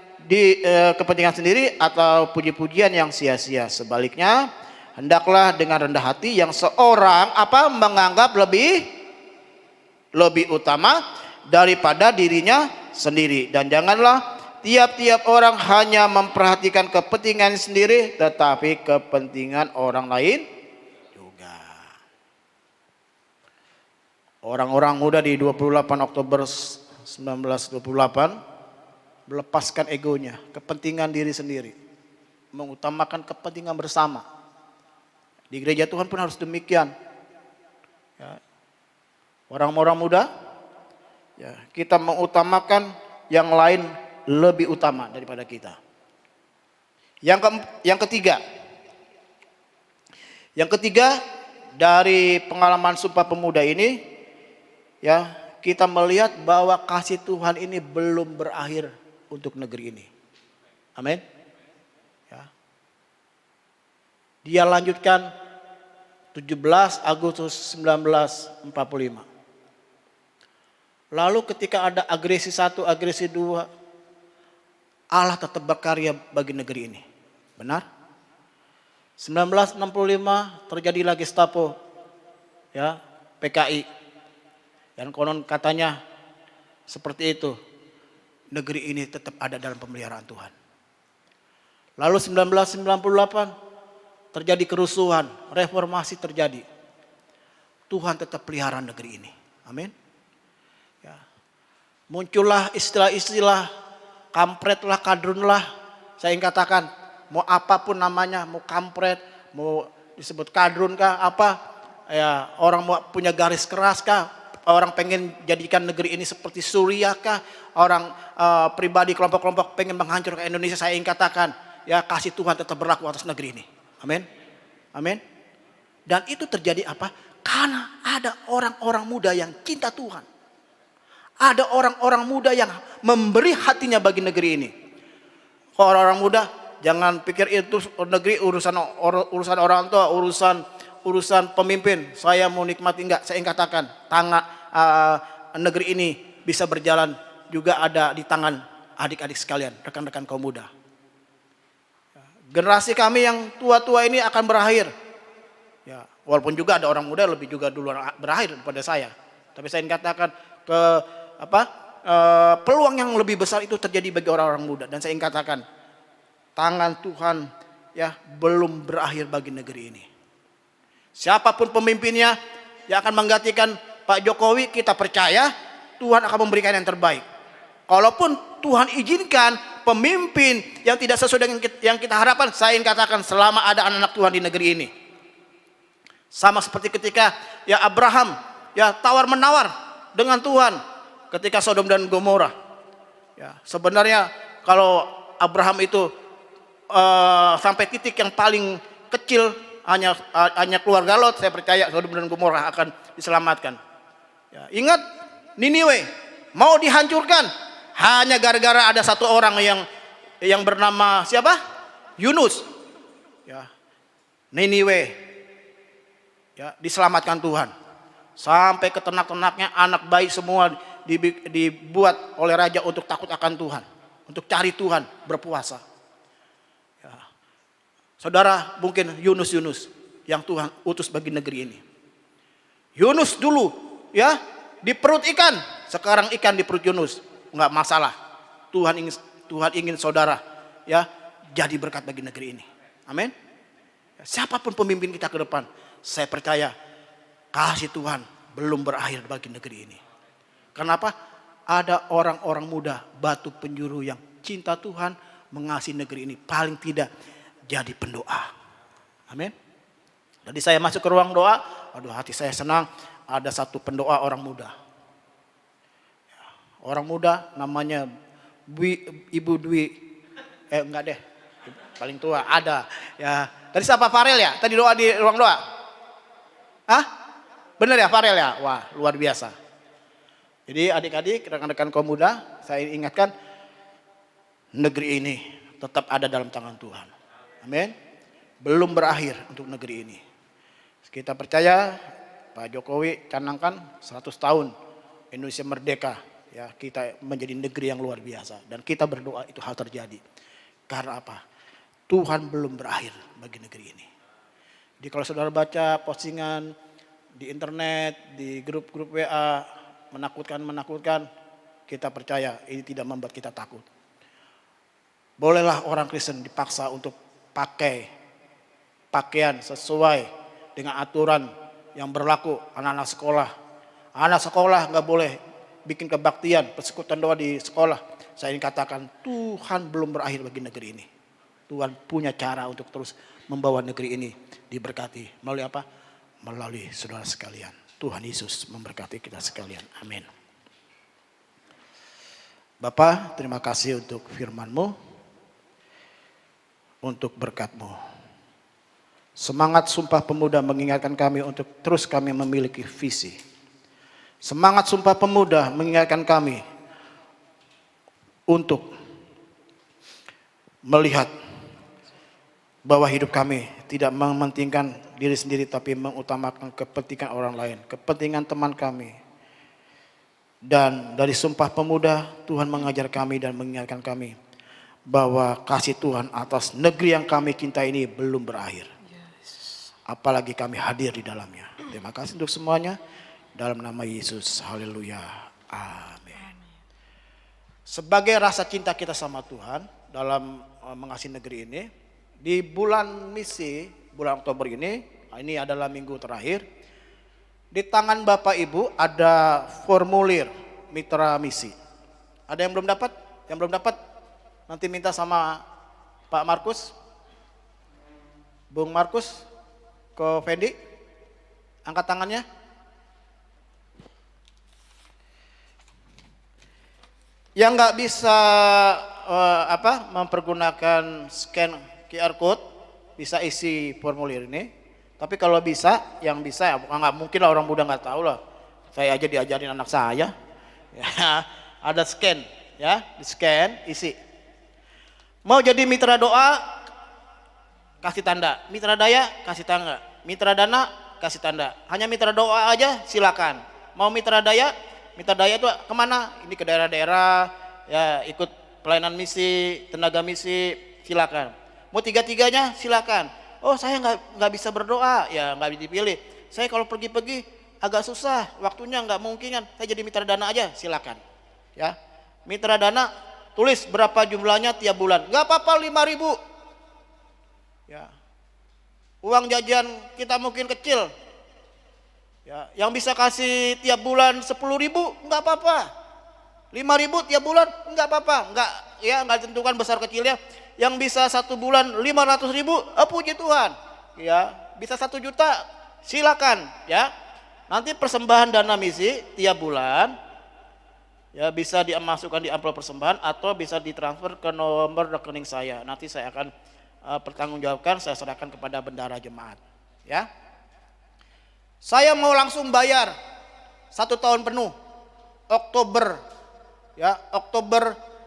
kepentingan sendiri atau puji-pujian yang sia-sia. Sebaliknya, hendaklah dengan rendah hati yang seorang menganggap lebih utama daripada dirinya sendiri, dan janganlah tiap-tiap orang hanya memperhatikan kepentingan sendiri, tetapi kepentingan orang lain juga. Orang-orang muda di 28 Oktober 1928 melepaskan egonya, kepentingan diri sendiri, mengutamakan kepentingan bersama. Di gereja Tuhan pun harus demikian. Ya. Orang-orang muda, ya, kita mengutamakan yang lain lebih utama daripada kita. Yang ketiga dari pengalaman Sumpah Pemuda ini, ya, kita melihat bahwa kasih Tuhan ini belum berakhir untuk negeri ini. Amin. Ya. Dia lanjutkan 17 Agustus 1945. Lalu ketika ada agresi 1, agresi 2, Allah tetap berkarya bagi negeri ini. Benar? 1965 terjadi lagi Gestapo, ya, PKI. Dan konon katanya seperti itu. Negeri ini tetap ada dalam pemeliharaan Tuhan. Lalu 1998 terjadi kerusuhan, reformasi terjadi. Tuhan tetap pelihara negeri ini. Amin. Ya. Muncullah istilah-istilah kampret lah, kadrun lah. Saya ingin katakan, mau apapun namanya, mau kampret, mau disebut kadrun kah, apa, ya, orang mau punya garis keras kah, orang pengen jadikan negeri ini seperti Suriah kah, orang pribadi kelompok-kelompok pengen menghancurkan Indonesia, saya ingin katakan, ya, kasih Tuhan tetap berlaku atas negeri ini. Amin. Amin. Dan itu terjadi apa? Karena ada orang-orang muda yang cinta Tuhan. Ada orang-orang muda yang memberi hatinya bagi negeri ini. Orang-orang muda Jangan pikir itu negeri urusan orang tua, urusan pemimpin. Saya mau nikmati, enggak. Saya ingin katakan, negeri ini bisa berjalan juga ada di tangan adik-adik sekalian, rekan-rekan kaum muda. Generasi kami yang tua-tua ini akan berakhir. Ya, walaupun juga ada orang muda lebih juga duluan berakhir daripada saya. Tapi saya ingin katakan peluang yang lebih besar itu terjadi bagi orang-orang muda. Dan saya ingin katakan, tangan Tuhan ya belum berakhir bagi negeri ini. Siapapun pemimpinnya yang akan menggantikan Pak Jokowi, kita percaya Tuhan akan memberikan yang terbaik. Kalaupun Tuhan izinkan pemimpin yang tidak sesuai dengan yang kita harapkan, saya ingin katakan selama ada anak-anak Tuhan di negeri ini. Sama seperti ketika ya Abraham ya tawar-menawar dengan Tuhan ketika Sodom dan Gomora. Ya, sebenarnya kalau Abraham itu sampai titik yang paling kecil hanya keluarga Lot, saya percaya Sodom dan Gomora akan diselamatkan. Ya, ingat Niniwe mau dihancurkan hanya gara-gara ada satu orang yang bernama siapa? Yunus. Ya, Niniwe ya diselamatkan Tuhan. Sampai ke ternak-ternaknya, anak bayi semua dibuat oleh raja untuk takut akan Tuhan, untuk cari Tuhan, berpuasa. Ya. Saudara, mungkin Yunus yang Tuhan utus bagi negeri ini. Yunus dulu ya di perut ikan, sekarang ikan di perut Yunus, enggak masalah. Tuhan ingin saudara ya jadi berkat bagi negeri ini. Amin. Siapapun pemimpin kita ke depan, saya percaya kasih Tuhan belum berakhir bagi negeri ini. Kenapa? Ada orang-orang muda, batu penjuru yang cinta Tuhan, mengasihi negeri ini. Paling tidak jadi pendoa. Amin. Jadi saya masuk ke ruang doa, aduh hati saya senang, ada satu pendoa orang muda. Orang muda namanya Ibu Dwi, enggak deh, paling tua ada. Ya, tadi siapa Farel ya? Tadi doa di ruang doa. Hah? Benar ya Farel ya? Wah luar biasa. Jadi adik-adik, rekan-rekan kaum muda, saya ingatkan negeri ini tetap ada dalam tangan Tuhan. Amin. Belum berakhir untuk negeri ini. Kita percaya Pak Jokowi canangkan 100 tahun Indonesia merdeka. Ya, kita menjadi negeri yang luar biasa. Dan kita berdoa itu hal terjadi. Karena apa? Tuhan belum berakhir bagi negeri ini. Jadi kalau saudara baca postingan di internet, di grup-grup WA, menakutkan, kita percaya ini tidak membuat kita takut. Bolehlah orang Kristen dipaksa untuk pakai pakaian sesuai dengan aturan yang berlaku anak-anak sekolah. Anak sekolah nggak boleh bikin kebaktian, persekutuan doa di sekolah. Saya ingin katakan Tuhan belum berakhir bagi negeri ini. Tuhan punya cara untuk terus membawa negeri ini diberkati. Melalui apa? Melalui saudara sekalian. Tuhan Yesus memberkati kita sekalian. Amin. Bapa, terima kasih untuk firman-Mu, untuk berkat-Mu. Semangat Sumpah Pemuda mengingatkan kami untuk terus kami memiliki visi. Semangat Sumpah Pemuda mengingatkan kami untuk melihat bahwa hidup kami tidak mementingkan diri sendiri tapi mengutamakan kepentingan orang lain, kepentingan teman kami. Dan dari Sumpah Pemuda Tuhan mengajar kami dan mengingatkan kami bahwa kasih Tuhan atas negeri yang kami cintai ini belum berakhir. Apalagi kami hadir di dalamnya. Terima kasih untuk semuanya. Dalam nama Yesus. Haleluya. Amin. Sebagai rasa cinta kita sama Tuhan dalam mengasihi negeri ini, di bulan misi, bulan Oktober ini adalah minggu terakhir. Di tangan Bapak Ibu ada formulir mitra misi. Ada yang belum dapat? Yang belum dapat nanti minta sama Pak Markus. Bung Markus ke Fendi. Angkat tangannya. Yang nggak bisa mempergunakan scan QR code bisa isi formulir ini. Tapi kalau bisa, yang bisa nggak mungkin lah orang muda nggak tahu lah. Saya aja diajarin anak saya. Ya, ada scan, ya, di scan, isi. Mau jadi mitra doa, kasih tanda. Mitra daya, kasih tanda. Mitra dana, kasih tanda. Hanya mitra doa aja, silakan. Mau mitra daya itu kemana? Ini ke daerah-daerah, ya ikut pelayanan misi, tenaga misi, silakan. Mau tiga-tiganya, silakan. Oh saya nggak bisa berdoa, ya nggak dipilih. Saya kalau pergi-pergi agak susah, waktunya nggak mungkin kan. Saya jadi mitra dana aja, silakan. Ya, mitra dana tulis berapa jumlahnya tiap bulan. Nggak apa-apa 5.000. Ya, uang jajan kita mungkin kecil. Ya, yang bisa kasih tiap bulan 10.000 nggak apa-apa. 5.000 tiap bulan nggak apa-apa. Nggak ditentukan besar kecilnya. Yang bisa 1 bulan 500.000, puji Tuhan. Ya, bisa 1 juta, silakan. Ya, nanti persembahan dana misi tiap bulan, ya bisa dimasukkan di amplop persembahan atau bisa ditransfer ke nomor rekening saya. Nanti saya akan pertanggungjawabkan, saya serahkan kepada bendahara jemaat. Ya. Saya mau langsung bayar 1 tahun penuh, Oktober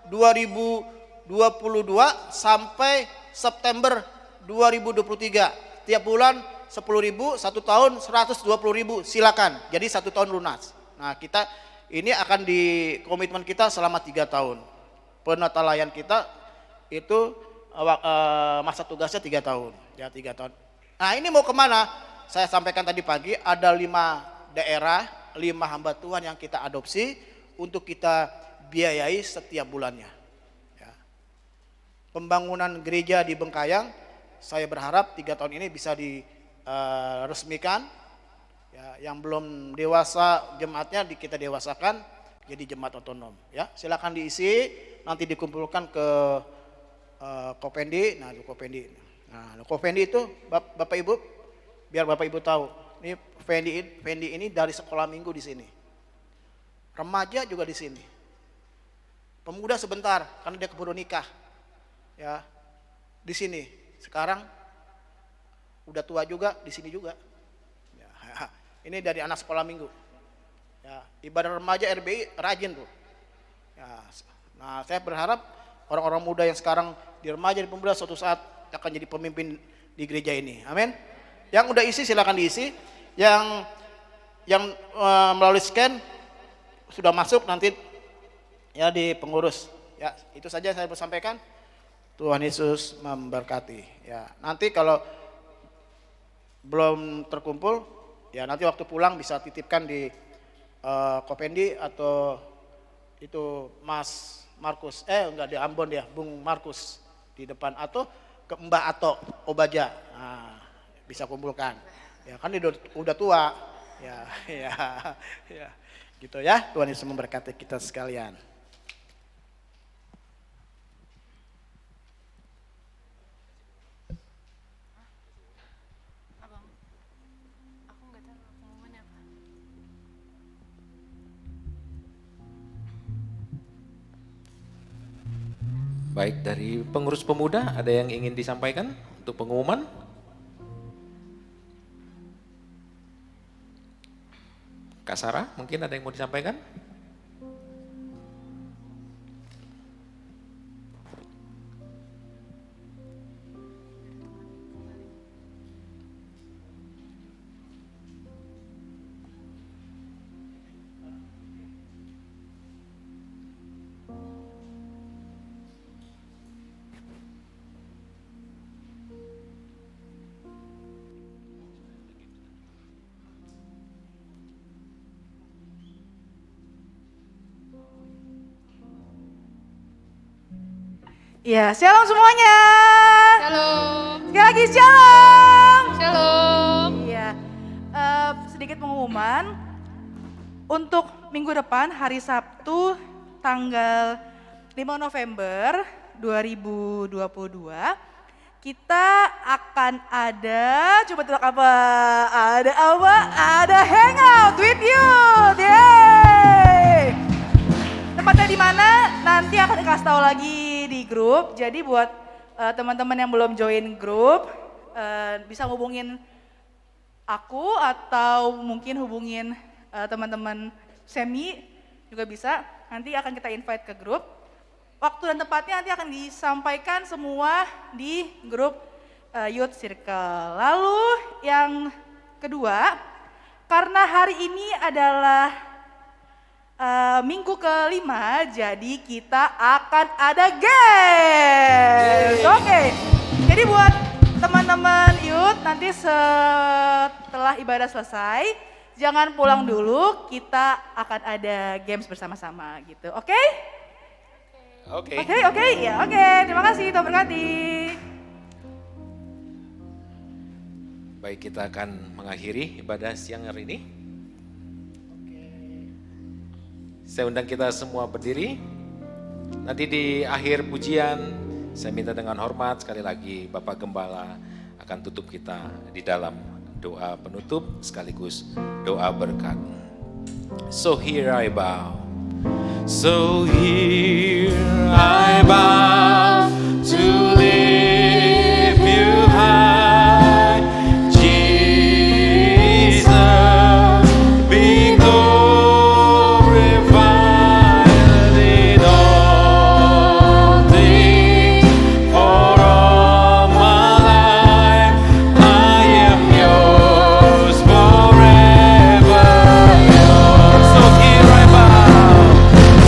2022 sampai September 2023. Tiap bulan 10.000, 1 tahun 120.000, silakan. Jadi 1 tahun lunas. Nah kita ini akan di komitmen kita selama 3 tahun. Penata layan kita itu masa tugasnya 3 tahun. Ya 3 tahun. Nah ini mau kemana? Saya sampaikan tadi pagi ada 5 daerah, 5 hamba Tuhan yang kita adopsi untuk kita biayai setiap bulannya. Ya. Pembangunan gereja di Bengkayang, saya berharap 3 tahun ini bisa diresmikan. Ya, yang belum dewasa jemaatnya kita dewasakan jadi jemaat otonom. Ya, silakan diisi, nanti dikumpulkan ke Kopendi. Nah, Kopendi itu Bapak Ibu, biar Bapak Ibu tahu, ini Fendi ini dari sekolah minggu di sini, remaja juga di sini, pemuda sebentar karena dia keburu nikah, ya di sini. Sekarang udah tua juga di sini juga. Ya, ini dari anak sekolah minggu. Ya, ibadah remaja RBI rajin tuh. Ya, nah saya berharap orang-orang muda yang sekarang di remaja di pemuda suatu saat akan jadi pemimpin di gereja ini. Amin. Yang udah isi silakan diisi. Yang melalui scan sudah masuk nanti ya di pengurus. Ya, itu saja saya mau sampaikan. Tuhan Yesus memberkati. Ya, nanti kalau belum terkumpul, ya nanti waktu pulang bisa titipkan di Kopendi atau itu Mas Markus. Enggak di Ambon ya, Bung Markus di depan atau ke Mbak Ato Obaja. Nah, bisa kumpulkan. Ya kan dia udah tua. Ya. Gitu ya. Tuhan Yesus memberkati kita sekalian. Baik, dari pengurus pemuda ada yang ingin disampaikan untuk pengumuman? Kak Sarah, mungkin ada yang mau disampaikan? Ya, shalom semuanya. Shalom. Sekali lagi shalom. Shalom. Iya, sedikit pengumuman. Untuk minggu depan hari Sabtu tanggal 5 November 2022 kita akan ada, coba tebak apa? Ada hangout with youth. Yeay. Tempatnya di mana? Nanti akan dikasih tahu lagi di grup. Jadi buat teman-teman yang belum join grup bisa hubungin aku atau mungkin hubungin teman-teman Semi juga bisa. Nanti akan kita invite ke grup. Waktu dan tempatnya nanti akan disampaikan semua di grup Youth Circle. Lalu yang kedua, karena hari ini adalah minggu kelima, jadi kita akan ada games. Oke, jadi buat teman-teman Youth nanti setelah ibadah selesai, jangan pulang dulu, kita akan ada games bersama-sama gitu, oke? Oke. Oke, ya oke. Terima kasih, Tuhan berkati. Baik, kita akan mengakhiri ibadah siang hari ini. Saya undang kita semua berdiri. Nanti di akhir pujian, saya minta dengan hormat sekali lagi Bapak Gembala akan tutup kita di dalam doa penutup sekaligus doa berkat. So here I bow. So here I bow to lift you high, Jesus, be glorified in all things. For all my life I am yours, forever yours. So here I bow.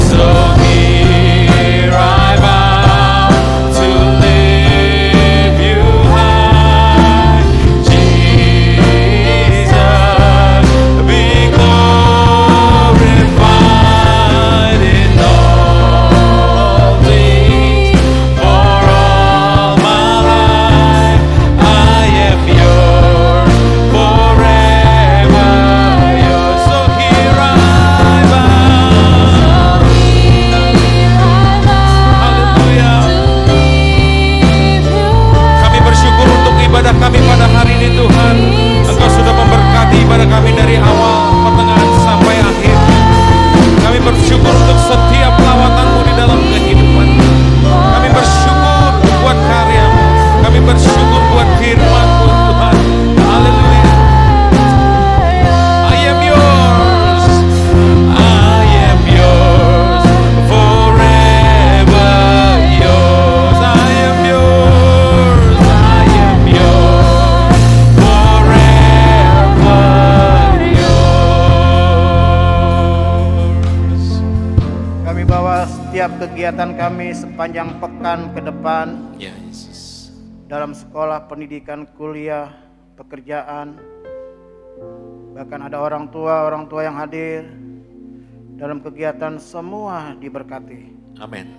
So here I bow to lift you high, Jesus, be glorified in all things. For all my life I am yours, forever yours. So here I bow. Haleluya. Kami bersyukur untuk ibadah kami pada hari ini Tuhan. Engkau sudah memberkati ibadah kami dari awal, pertengahan sampai akhir. Kami bersyukur untuk setiap lawatan-Mu di dalam kehidupan. Kami bersyukur buat karya-Mu. Kami bersyukur buat firman-Mu Tuhan. Haleluya. I am yours. I am yours, forever yours. I am yours, I am yours, forever yours. Kami bawa setiap kegiatan kami sepanjang pekan ke depan Ya Yesus. dalam sekolah, pendidikan, kuliah, pekerjaan. Bahkan ada orang tua yang hadir dalam kegiatan, semua diberkati. Amin.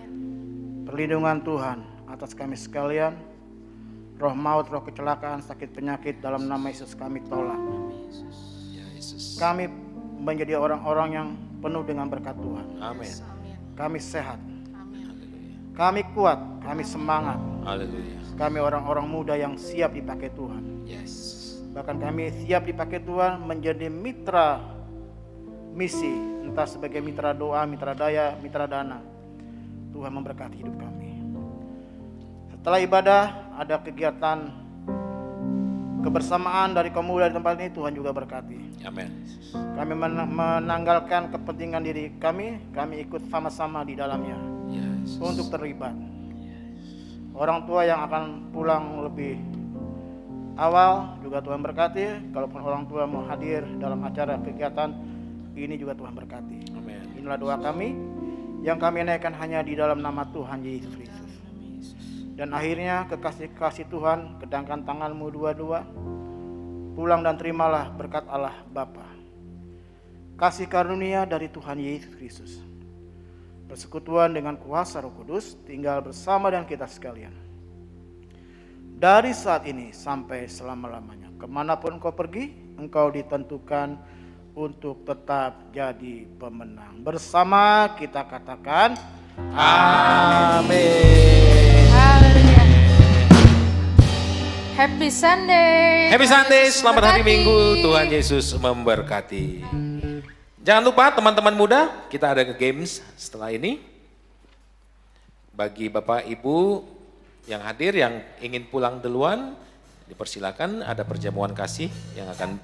Perlindungan Tuhan atas kami sekalian. Roh maut, roh kecelakaan, sakit penyakit dalam nama Yesus kami tolak. Ya Yesus. Kami menjadi orang-orang yang penuh dengan berkat Tuhan. Amin. Kami sehat, Haleluya. kami kuat, kami semangat. Haleluya. Kami orang-orang muda yang siap dipakai Tuhan. Yes. Bahkan kami siap dipakai Tuhan menjadi mitra misi, entah sebagai mitra doa, mitra daya, mitra dana. Tuhan memberkati hidup kami. Setelah ibadah ada kegiatan kebersamaan dari kaum muda di tempat ini, Tuhan juga berkati. Amin. Kami menanggalkan kepentingan diri kami ikut sama-sama di dalamnya Ya Yesus. untuk terlibat. Orang tua yang akan pulang lebih awal juga Tuhan berkati. Kalaupun orang tua mau hadir dalam acara kegiatan ini juga Tuhan berkati. Amin. Inilah doa kami yang kami naikkan hanya di dalam nama Tuhan Yesus Kristus. Dan akhirnya kekasih-kasih Tuhan, kedangkan tanganmu dua-dua, pulang dan terimalah berkat Allah Bapa, kasih karunia dari Tuhan Yesus Kristus, persekutuan dengan kuasa Roh Kudus tinggal bersama dengan kita sekalian dari saat ini sampai selama-lamanya. Kemanapun kau pergi, engkau ditentukan untuk tetap jadi pemenang. Bersama kita katakan amin. Haleluya. Happy Sunday. Happy Sunday, selamat hari Minggu, Tuhan Yesus memberkati. Jangan lupa teman-teman muda, kita ada games setelah ini. Bagi Bapak Ibu yang hadir, yang ingin pulang duluan, dipersilakan, ada perjamuan kasih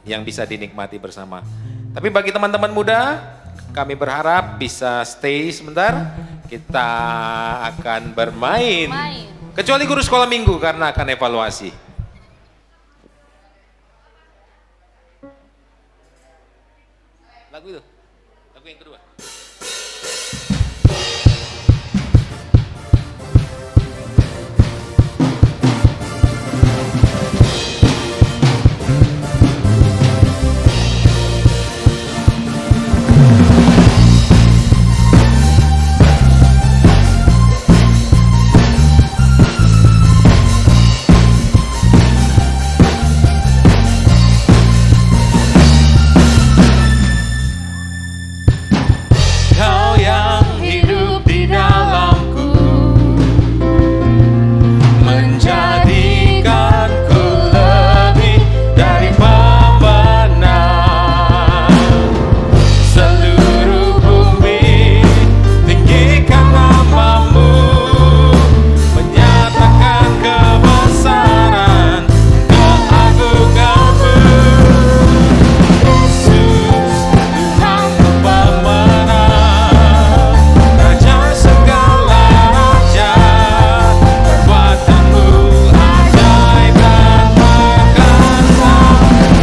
yang bisa dinikmati bersama. Tapi bagi teman-teman muda, kami berharap bisa stay sebentar, kita akan bermain. Main. Kecuali guru sekolah minggu karena akan evaluasi. Lagu itu, lagu yang kedua. Kau yang hidup di dalamku, menjadikanku lebih dari pemenang. Seluruh bumi tinggikan namamu, menyatakan kebesaran keagunganmu. Yesus, Tuhanku pemenang, Raja segala raja, perbuatanmu ajaib dan perkasa.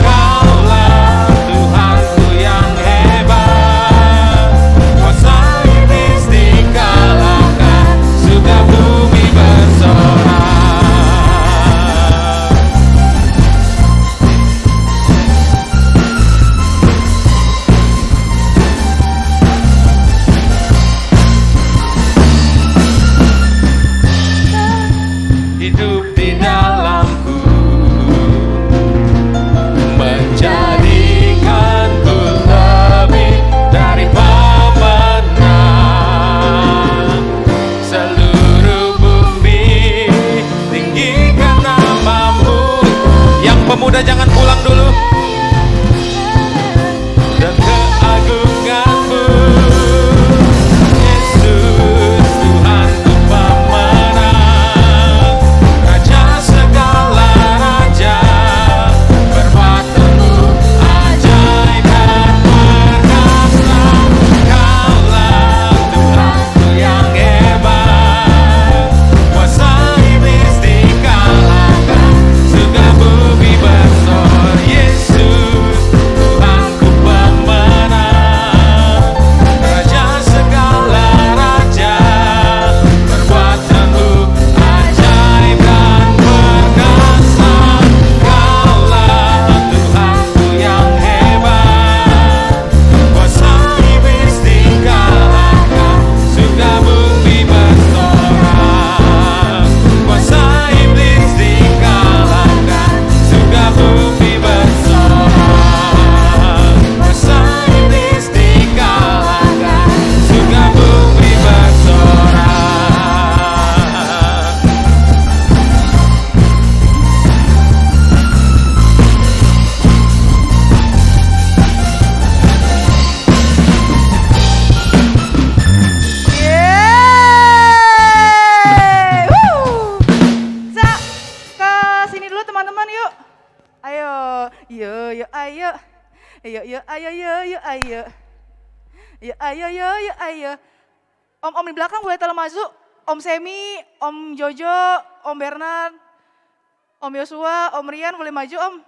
Kaulah Tuhanku yang hebat, kuasa iblis dikalahkan, surga bumi bersorak. Hidup di dalamku, menjadikanku lebih dari pemenang. Seluruh bumi tinggikan namamu. Yang pemuda jangan pulang dulu. Dan keagunganmu, Yesus Tuhanku pemenang, Raja segala raja, perbuatanmu ajaib dan perkasa. Kaulah Tuhanku yang hebat, kuasa iblis dikalahkan, surga bumi bersorak. Yesus Tuhanku pemenang, Raja segala raja, perbuatanmu ajaib dan perkasa. Kaulah Tuhanku yang hebat, kuasa iblis dikalahkan, surga bumi bersorak. Kuasa iblis dikalahkan, surga bumi bersorak. Kuasa iblis dikalahkan, surga bumi bersorak. Yeay! Wuh! Sa, ke sini dulu teman-teman yuk. Ayo, ayo. Ayo. Ayo. Om di belakang boleh tolong masuk. Om Semi, Om Jojo, Om Bernard, Om Yosua, Om Rian boleh maju Om.